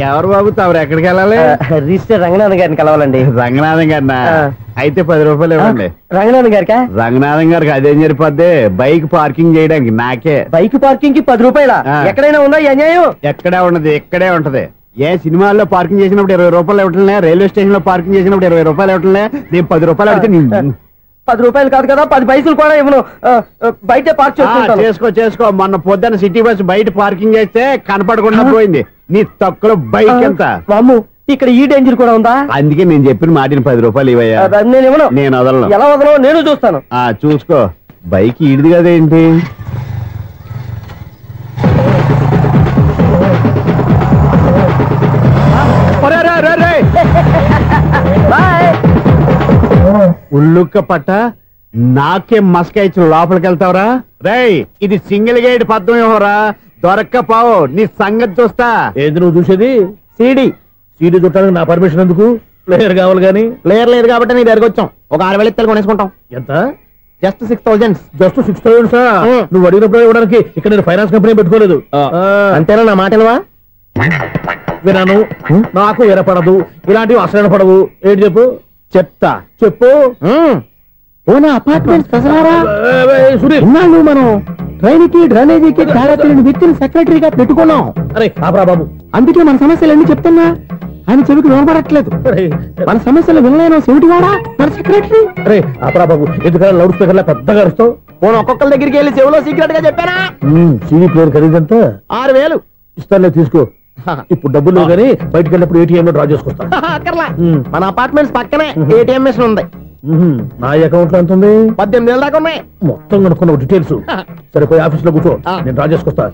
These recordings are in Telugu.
ఎవరు బాబు తమరు ఎక్కడికి వెళ్ళాలి? రిజిస్టర్ రంగనాథన్ గారిని కలవాలండి. రంగనాథం గారినా? అయితే 10 రూపాయలు ఇవ్వండి. రంగనాథన్ గారికా? రంగనాథం గారికి అదేం సరిపోద్ది, బైక్ పార్కింగ్ చేయడానికి. నాకే బైక్ పార్కింగ్ కి 10 రూపాయల? ఎక్కడైనా ఉందా ఈ అన్యాయం? ఎక్కడే ఉన్నది, ఇక్కడే ఉంటది. ఏ సినిమాల్లో పార్కింగ్ చేసినప్పుడు 20 రూపాయలు ఇవ్వట్లే, రైల్వే స్టేషన్ లో పార్కింగ్ చేసినప్పుడు 20 రూపాయలు ఇవ్వట్లే. నేను 10 రూపాయలు అడిగితే 10 రూపాయలు కాదు కదా, 10 పైసలు కూడా ఇవ్వను. బయట పార్క్ చేసుకో. మొన్న పొద్దున్న సిటీ బస్ బయట పార్కింగ్ చేస్తే కనపడకుండా పోయింది. నీ తక్కువ బైక్ ఎంత? మాము ఇక్కడ ఈ డేంజర్ కూడా ఉందా? అందుకే నేను చెప్పిన మాటిని 10 రూపాయలు ఇవ్వయ్యా. నేను ఇవ్వను. నేను వదలను. ఎలా వదలను? నేను చూస్తాను. చూసుకో. బైక్ ఈడిది కదేంటి? ఉల్లుక్క పట్ట నాకే మస్క ఇచ్చిన లోపలికి వెళ్తావరా? రేయ్, ఇది సింగిల్ గేట్ పద్మం ఇవ్వరా, దొరక్కపోవు. నీ సంగతి చూస్తా. ఏది నువ్వు చూసేది? సీడీ చుట్టానికి నా పర్మిషన్ ఎందుకు? ప్లేయర్ కావాలి గానీ. ప్లేయర్ లేదు కాబట్టి నీ దగ్గరకు వచ్చాం. ఒక 6,000 ఇత్తలు కొనేసుకుంటాం. ఎంత? జస్ట్ 6,000. జస్ట్ 6,000? నువ్వు అడిగినప్పుడు ఇవ్వడానికి ఇక్కడ నేను ఫైనాన్స్ కంపెనీ పెట్టుకోలేదు. అంతేనా? నా మాటలవా? వినాను, నాకు వినపడదు. ఇలాంటివి అసలు పడవు. ఏంటి చెప్పు? చెప్తా. చెప్పు. అపార్ట్మెంట్ మనం ట్రైన్కి డ్రైనేజీకి తేడాలేని వ్యక్తిని సెక్రటరీగా పెట్టుకున్నాం. అరే ఆపరా బాబు, అందుకే మన సమస్యలన్నీ చెప్తున్నా. ఆయన చెవికి వినపడట్లేదు. మన సమస్యలు వినలేను చెవిటివాడా మన సెక్రటరీ. అరే ఆపరా బాబు, ఎందుకన్నా లౌడ్ స్పీకర్ లా పెద్దగా అరుస్తావు? ఒక్కొక్కరి దగ్గరికి వెళ్ళి చెవిలో సీక్రెట్ గా చెప్పానా? సీడీ ప్లేయర్ ఖరీదంతా 6,000. ఇస్తానే, తీసుకో. ఇప్పుడు డబ్బులు లేవు కానీ బయటకు వెళ్ళినప్పుడు ఏటీఎం లో డ్రా చేసుకొస్తా. మన అపార్ట్మెంట్స్ పక్కనే ఏటీఎం మిషన్ ఉంది. నా అకౌంట్ లో ఎంత ఉంది? 18,000 దాకా ఉన్నాయి. మొత్తం కనుక్కున్న డీటెయిల్స్. సరిపోయి ఆఫీస్ లో కూర్చో, నేను డ్రా చేసుకొస్తా.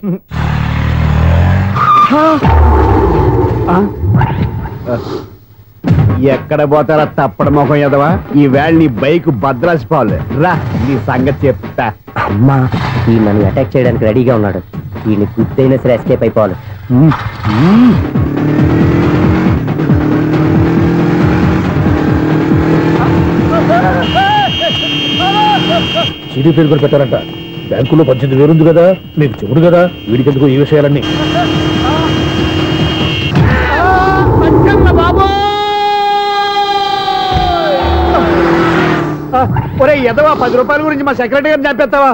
ఎక్కడ పోతారా తప్పడ మొఖం ఎదవా? ఈ వేళ నీ బైక్ భద్రాసి పోవాలి. రా, నీ సంగతి చెప్తా. అమ్మా, ఈ నన్ను అటాక్ చేయడానికి రెడీగా ఉన్నాడు. ఈయన గుద్దైనా సరే ఎస్కేప్ అయిపోవాలి. సీడీ పేరు కూడా పెట్టారంట. బ్యాంకులో 18,000 ఉంది కదా, మీకు చెబుడు కదా. వీడికి ఎందుకు ఈ విషయాలన్నీ? ఒరే ఎదవా, 10 రూపాయల గురించి మా సెక్రటరీ గారిని చంపేస్తావా?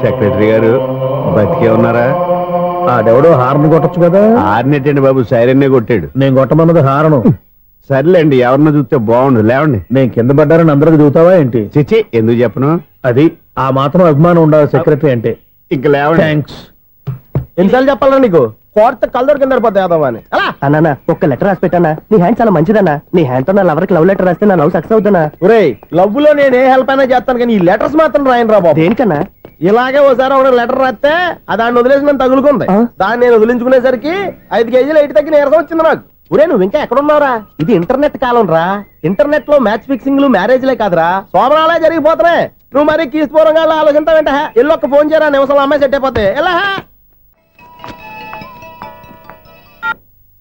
సెక్రటరీ గారు బతికే ఉన్నారా? ఆడెవడో హార్న్ కొట్టచ్చు కదా. హార్న్ ఏంటండి బాబు, సైరన్నే కొట్టాడు. నేను కొట్టమన్నది హారను. సర్లేండి, ఎవరినో చూస్తే బాగుండు. లేవండి. నేను కింద పడ్డారని అందరికి చూతావా ఏంటి? చిచ్చి, ఎందుకు చెప్పను? అది ఆ మాత్రం అభిమానం ఉండాలి సెక్రటరీ అంటే. ఇంక లేవండి. థ్యాంక్స్. ఎన్నిసార్లు చెప్పాలా నీకు? కోర్త కలర్ కింద పోతాయి అన్నా, ఒక్క లెటర్ రాసి పెట్టానా? నీ హ్యాండ్ చాలా మంచిదన్నా. నీ హ్యాండ్ తో నా లవర్కి లవ్ లెటర్ రాస్తే నా లవ్ సక్సెస్ అవుతానా? ఒరే, లవ్ లో నేను ఏ హెల్ప్ అయినా చేస్తాను కానీ ఈ లెటర్స్ మాత్రం రాయను రా బాబు. దేనికన్నా? ఇలాగే ఓసారి ఒక లెటర్ రాస్తే దాన్ని వదిలేసి నేను తగులుకుంది. దాన్ని నేను వదిలించుకునేసరికి 5 కేజీలు 8 తగ్గి నీరసం వచ్చింది నాకు. ఒరే, నువ్వు ఇంకా ఎక్కడున్నావురా? ఇది ఇంటర్నెట్ కాలం రా. ఇంటర్నెట్ లో మ్యాచ్ ఫిక్సింగ్లు మ్యారేజ్లే కాదురా, సోమనాలే జరిగిపోతున్నాయి. నువ్వు మరి కీస్పూరంగా ఆలోచించావంటే ఎల్లు ఒక్క ఫోన్ చేయరా, నిమిషంలో అమ్మాయి సెట్ అయిపోతే. ఎలా?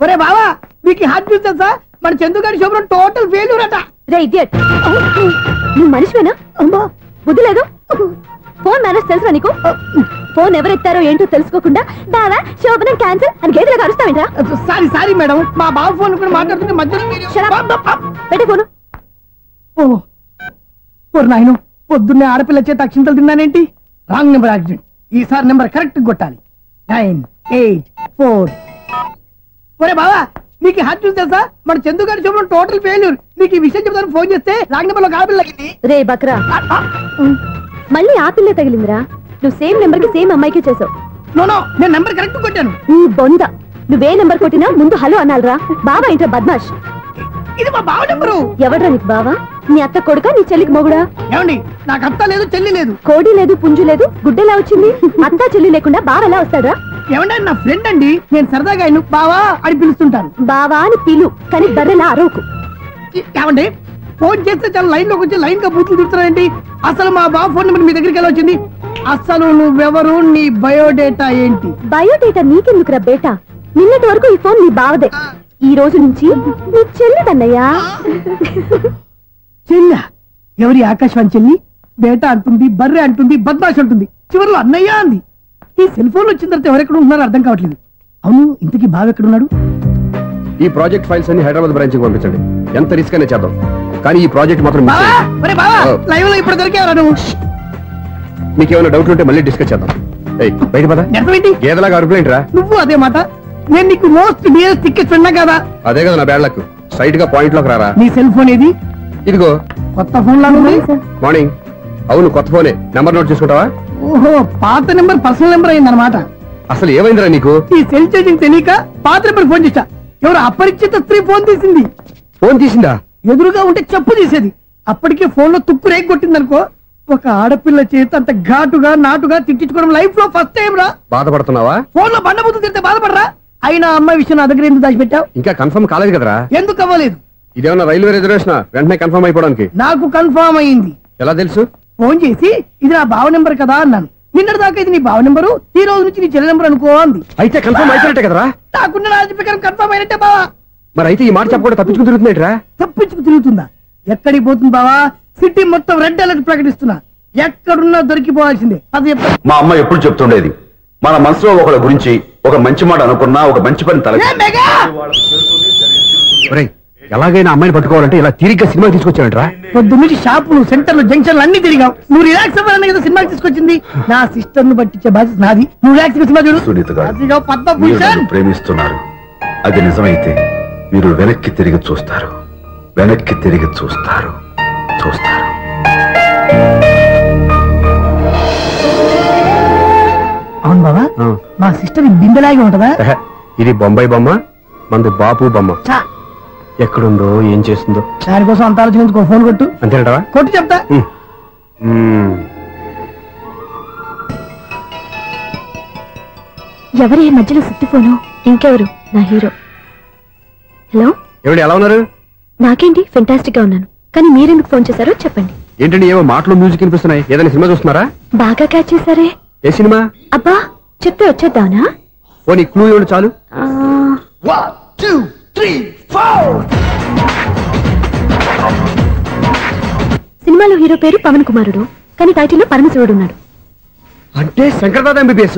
ఒరే బావా, మీకు హాట్ న్యూస్ తెలుసా? మన చందుగారి శుభ్రం టోటల్ ఫెయిల్యూర్ అట. రే ఇడియట్, నువ్వు మనిషివేనా? బుద్ధి లేదు. ఫోన్ మేనేజ్ తెలుసా నీకు? ఫోన్ ఎవరెత్తారో ఏంటో తెలుసుకోకుండా బావా శోభనం క్యాన్సిల్ అని గేదెలకు అరుస్తావేంట్రా? సారీ మేడం, మా బావ ఫోన్ కూడా మాట్లాడుతుంటే మధ్యలో పెట్టే ఫోను. ఓ నాయను, పొద్దున్నే ఆడపిల్ల చేత అక్షింతలు తిన్నానేంటి? Wrong number accident. ఈసారి నెంబర్ కరెక్ట్ కొట్టాలి. 984. ఒరే బావా, నీకు హాట్ న్యూస్ తెలుసా? మన చందుగారి శుభ్రం టోటల్ ఫెయిల్యూర్. నీకు ఈ విషయం చెప్తాను ఫోన్ చేస్తే రాంగ్ నెంబర్ లో ఆడపిల్ల తగ్గింది. రే బక్రా, మళ్ళీ ఆ పిల్లే తగిలిందిరా. నువ్వు సేమ్ నెంబర్ కి సేమ్ అమ్మాయికే చేసావు. నో, నేను నెంబర్ కరెక్ట్ కొట్టాను. ఈ బొంద, నువ్వే నెంబర్ కొట్టినా ముందు హలో అనాలిరా. బావా ఏంటో బద్మాష్. ఇది మా బావ నెంబరు. ఎవడ్రా నీకు బావా? నీ అత్త కొడుక, నీ చెల్లికి మొగుడా? ఏమండి, నాకు అత్త లేదు, చెల్లి లేదు. కోడి లేదు, పుంజు లేదు, గుడ్డెలా వచ్చింది? అత్త చెల్లి లేకుండా బావ ఎలా వస్తాడా? ఏమంటే నా ఫ్రెండ్ అండి, నేను సరదాగా ఆయన బావా అని పిలుస్తుంటాను. బావా అని పిలు, కానీ బర్రెలా అరవకు. ఏమండి, ఫోన్ చేస్తే చాలా లైన్ లోకి వచ్చి లైన్ గా బూతులు తిడుతున్నాయండి. అసలు మా బావ ఫోన్ నెంబర్ మీ దగ్గరికి ఎలా వచ్చింది? అసలు నువ్వెవరు, నీ బయోడేటా ఏంటి? బయోడేటా నీకెందుకురా బేటా? నిన్నటి వరకు ఈ ఫోన్ నీ బావదే. ఈ రోజు నుంచి నీ చెల్లిదన్నయ్యా. చెల్ల? ఎవరి ఆకాశవాణి చెల్లి? బేటా అంటుంది, బర్రె అంటుంది, బద్మాష్ అంటుంది, చివరిలో అన్నయ్య అంది. ఈ సెల్ ఫోన్ వచ్చిన తర్వాత ఎవరెక్కడ ఉంటున్నారో అర్థం కావట్లేదు. అవును, ఇంతకీ బావ ఎక్కడున్నాడు? ఈ ప్రాజెక్ట్ ఫైల్స్ అన్ని హైదరాబాద్ బ్రాంచ్ కి పంపించండి. ఎంత రిస్క్ అయినా చేద్దాం, కానీ ఈ ప్రాజెక్ట్ మాత్రం మిస్ బావా, చేయొద్దు. ఒరే బావా, లైవ్ లో ఇప్పుడు దొరికేవరా నువ్వు? మీకు ఏమైనా డౌట్ ఉంటే మళ్ళీ డిస్కస్ చేద్దాం. బయట పద. నిజమేంటి? గేదలాగా అరుపులేంట్రా? నువ్వు అదే మాట. నేను నీకు మోస్ట్ డియరెస్ట్ టికెట్స్ విన్నా కదా. అదే కదా నా బ్యాడ్ లక్. స్ట్రైట్ గా పాయింట్ లోకి రారా. నీ సెల్ ఫోన్ ఏది? ఇదిగో కొత్త ఫోన్ లాగా ఉంది. మార్నింగ్. అవును, కొత్త ఫోనే. నెంబర్ నోట్ చేసుకుంటావా? ఓహో, పాత నెంబర్ పర్సనల్ నెంబర్ అయిందన్నమాట. అసలు ఏమైందిరా నీకు? ఈ సెల్ చేంజింగ్ తెలియక పాత నెంబర్ ఫోన్ చేశా. ఎవరు అపరిచిత స్త్రీ ఫోన్ తీసింది. ఫోన్ తీసిందా? ఎదురుగా ఉంటే చెప్పు తీసేది. అప్పటికే ఫోన్ లో తుక్కు రేగి కొట్టిందనుకో. ఒక ఆడపిల్ల చేత అంత ఘాటుగా నాటుగా తిట్టించుకోవడం లైఫ్ లో ఫస్ట్ టైం రా. బాధపడుతున్నావా? ఫోన్ లో బండబుద్ధి తిరిగితే బాధపడరా? అయినా అమ్మాయి విషయం నా దగ్గర ఎందుకు దాచిపెట్టావు? ఇంకా కన్ఫర్మ్ కాలేదు కదరా. ఎందుకు అవ్వలేదు? ఇదేమన్నా రైల్వే రిజర్వేషన్? వెంటనే కన్ఫర్మ్ అయిపోవడానికి. నాకు కన్ఫర్మ్ అయింది. ఎలా తెలుసు? ఫోన్ చేసి ఇది నా బావ నెంబర్ కదా అన్నాను. నిన్నటి దాకా ఇది నీ బావ నెంబరు, ఈ రోజు నుంచి నీ చెల్లి నెంబర్ అనుకో అంది. అయితే కన్ఫర్మ్ అయిపోయినట్టే కదరా. నాకున్న రాజు ప్రకారం కన్ఫర్మ్ అయినట్టే బావా. మరి అయితే ఈ మాట చెప్పకుండా తప్పించుకుని తిరుగుతున్నట్రా? తప్పించుకు తిరుగుతుందా? ఎక్కడికి పోతుంది బావా? సిటీ మొత్తం రెడ్ అలర్ట్ ప్రకటిస్తున్నా. ఎక్కడున్నా దొరికిపోవాల్సిందే. అది మా అమ్మ ఎప్పుడు చెప్తుండేది, మన మనసులో ఒకళ్ళ గురించి ఒక మంచి మాట అనుకున్నా, ఒక మంచి పని తల ఎలాగైనా అమ్మాయిని పట్టుకోవాలంటే ఇలా తిరిగ్గా సినిమా తీసుకొచ్చానంట్రా. పొద్దు నుంచి షాపులు, సెంటర్లు, జంక్షన్లు అన్ని తిరిగావు. నువ్వు రిలాక్స్ అవ్వాలని కదా సినిమాకి తీసుకొచ్చింది. నా సిస్టర్ ను పట్టించే బాధ్యత నాది. నువ్వు రిలాక్స్ సినిమా చూడు. సునీత గారు, అదిగో మీరు పద్మభూషణ్. నన్ను ప్రేమిస్తున్నారు. అది నిజమైతే మీరు వెనక్కి తిరిగి చూస్తారు, వెనక్కి తిరిగి చూస్తారు, చూస్తారు. అవును బావా, మా సిస్టర్ బిందెలాగే ఉంటదా? ఇది బొంబాయి బొమ్మ, మంది బాపు బొమ్మ. చా, ఎక్కడుందో ఏం చేస్తుందో దానికోసం అంత ఆలోచించుకో. ఫోన్ కొట్టు. అంతేనటవా? కొట్టు చెప్తా. ఎవరి ఈ మధ్యలో సుత్తి ఫోను? ఇంకెవరు? నా హీరో. హలో, ఎవడు ఎలా ఉన్నారు? నాకేంటి ఫెంటాస్టిక్ గా ఉన్నాను, కానీ మీరెందుకు ఫోన్ చేశారో చెప్పండి. ఏంటండి ఏవో మాటలు మ్యూజిక్ వినిపిస్తున్నాయి? ఏదైనా సినిమా చూస్తున్నారా? బాగా క్యాచ్ చేశారే. ఏ సినిమా? అబ్బా, చెప్తే వచ్చేద్దానా? ఓ నీ క్లూ ఇవ్వండి చాలు. సినిమాలో హీరో పేరు పవన్ కుమారుడు, కానీ టైటిల్లో పరమశివుడు ఉన్నాడు. అంటే శంకర్దాద ఎంబీబీఎస్.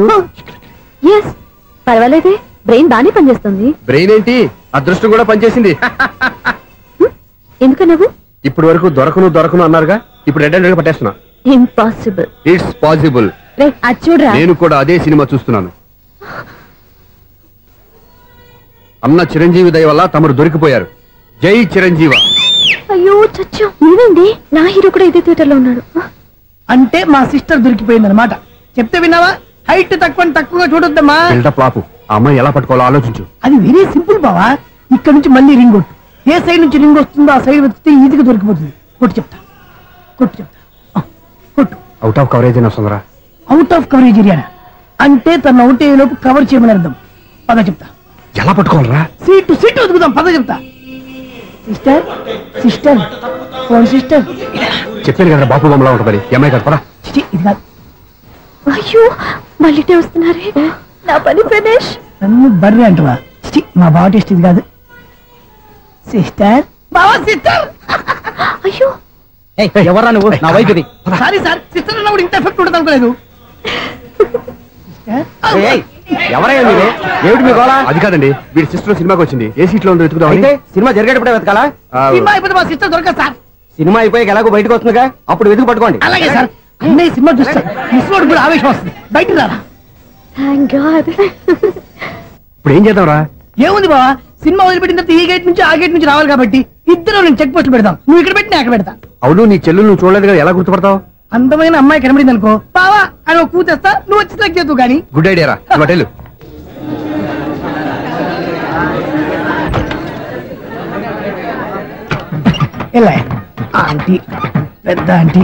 ఎస్, పర్వాలేదే, బ్రెయిన్ బానే పనిచేస్తుంది. బ్రెయిన్ ఏంటి, అదృష్టం కూడా పనిచేసింది. ఎందుకన్నావు? ఇప్పటి వరకు దొరకను అన్నారుగా, ఇప్పుడు రెడ్ హ్యాండెడ్ గా పట్టేస్తున్నా. ఇంపాసిబుల్. It's possible. అది చూడరా. నేను కూడా అదే సినిమా చూస్తున్నాను. అన్న చిరంజీవి దయ వల్ల తమరు దొరికిపోయారు. జై చిరంజీవ. అయ్యో చచ్చా, నీవేంటి? నా హీరో కూడా ఇదే థియేటర్ లో ఉన్నాడు. అంటే మా సిస్టర్ దొరికిపోయింది అనమాట. చెప్తే విన్నావా? హైట్ తక్కువగా చూడొద్దమ్మా. బిల్డప్ లాపు. ఆ అమ్మాయి ఎలా పట్టుకోవాలో ఆలోచించు. అది వెరీ సింపుల్ బావా. ఇక్కడ నుంచి మళ్ళీ రింగ్ కొట్టు. ఏ సైడ్ నుంచి రింగ్ వస్తుందో ఆ సైడ్ వస్తే ఈజీగా దొరికిపోతుంది. కొట్టు చెప్తా. కొట్టు. అవుట్ ఆఫ్ కవరేజ్ అయినా వస్తుందరా? అవుట్ ఆఫ్ కవరేజ్ ఏరియా అంటే తన అవుట్ అయ్యే లోపు కవర్ చేయమని అర్థం. పద చెప్తా. ఎలా పట్టుకోవాలరా? సీటు వెతుకుదాం. పద చెప్తా. Sister phone sister. చెప్పాను కదా బాపు బొమ్మలా ఉంటుంది. అమ్మాయి కదా, పరా. ఇది కాదు. అయ్యో, మళ్ళీ వస్తున్నారే. నా పని ఫినిష్. నన్ను బర్రె అంటవా? మా బావ టేస్ట్ ఇది కాదు. సిస్టర్, బావా సిస్టర్. అయ్యో, ఎవరా నువ్వు? నా వైపు ఇది. సారీ సార్, సిస్టర్ అన్నప్పుడు ఇంత ఎఫెక్ట్ ఉంటుంది అనుకోలేదు. ఎవరయ్యా మీరు? ఏమిటి మీ గోళ? అది కాదండి, వీడి సిస్టర్ సినిమాకి వచ్చింది. ఏ సీట్ లో ఉందో వెతుకుదాం. అయితే సినిమా జరిగేటప్పుడే వెతకాలా? సినిమా అయిపోతే మా సిస్టర్ దొరకదు సార్. సినిమా అయిపోయాక ఎలాగో బయటకు వస్తుందిగా, అప్పుడు వెతుకు పట్టుకోండి. అలాగే సార్. అన్నయ్య సినిమా చూస్తారు, మిస్లోడు కూడా ఆవేశం వస్తుంది. బయట రారా. Thank God. ఇప్పుడు ఏం చేద్దాం రా? ఏముంది బావా, సినిమా వదిలిపెట్టిన తర్వాత ఈ గేట్ నుంచి ఆ గేట్ నుంచి రావాలి కాబట్టి ఇద్దరు నేను చెక్ పోస్ట్ పెడతాం. నువ్వు ఇక్కడ పెట్టి నేను అక్కడ పెడతా. అవును, నీ చెల్లు నువ్వు చూడలేదు కదా, ఎలా గుర్తుపడతావు? అందమైన అమ్మాయి కనబడింది అనుకో, బావా అని ఒక కూతేస్తా, నువ్వు వచ్చి సెలెక్ట్ చేద్దు కానీ. గుడ్ ఐడియా రా. హోటల్ ఎలా ఆంటీ, పెద్ద ఆంటీ.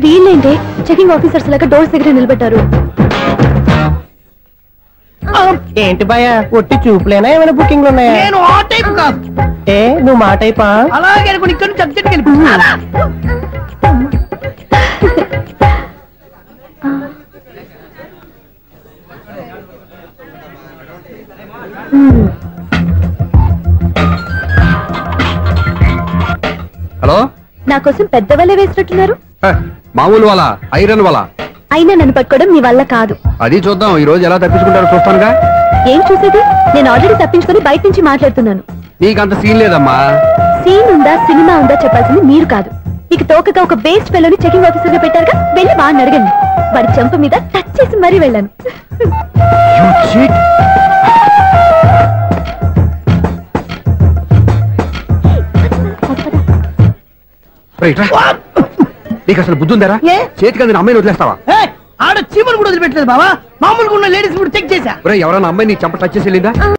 వీళ్ళేంటి చెకింగ్ ఆఫీసర్స్ లాగా డోర్స్ దగ్గర నిలబెట్టారు. ఏంటి భయ, ఒట్టి చూపులేనా ఏమైనా బుకింగ్లు ఉన్నాయా? నేను ఆ టైప్ కాదు. నువ్వు మా టైపా? అలాగే అనుకుని ఇక్కడ నుంచి అర్జెంట్కి వెళ్ళిపోతున్నా. హలో, నా కోసం పెద్ద వలే వేసినట్టున్నారు. మామూలు వాళ్ళ ఐరన్ వాళ్ళ. అయినా నన్ను పట్టుకోవడం మీ వల్ల కాదు. అది చూద్దాం, ఈ రోజు ఎలా తప్పించుకుంటారో చూస్తానుగా. ఏం చూసేది? నేను ఆల్రెడీ తప్పించుకొని బయట నుంచి మాట్లాడుతున్నాను. నీకంత సీన్ లేదమ్మా. సీన్ ఉందా సినిమా ఉందా చెప్పాల్సింది మీరు కాదు. మీకు తోకగా ఒక బేస్ట్ ఫెలోని చెకింగ్ ఆఫీసర్ గా పెట్టారుగా, వెళ్ళి వాడిని అడగండి. వాడి చెంప మీద టచ్ చేసి మరీ వెళ్ళాను. నీకు అసలు బుద్ధి ఉందారా? చేతికి అందిన అమ్మాయిని వదిలేస్తావా? ఆడ చీమలు కూడా వదిలిపెట్టలేదు బావా. మామూలుగా ఉన్న లేడీస్ కూడా చెక్ చేశా. ఎవరైనా అమ్మాయి నీ చెంప టచ్ చేసి వెళ్ళిందా?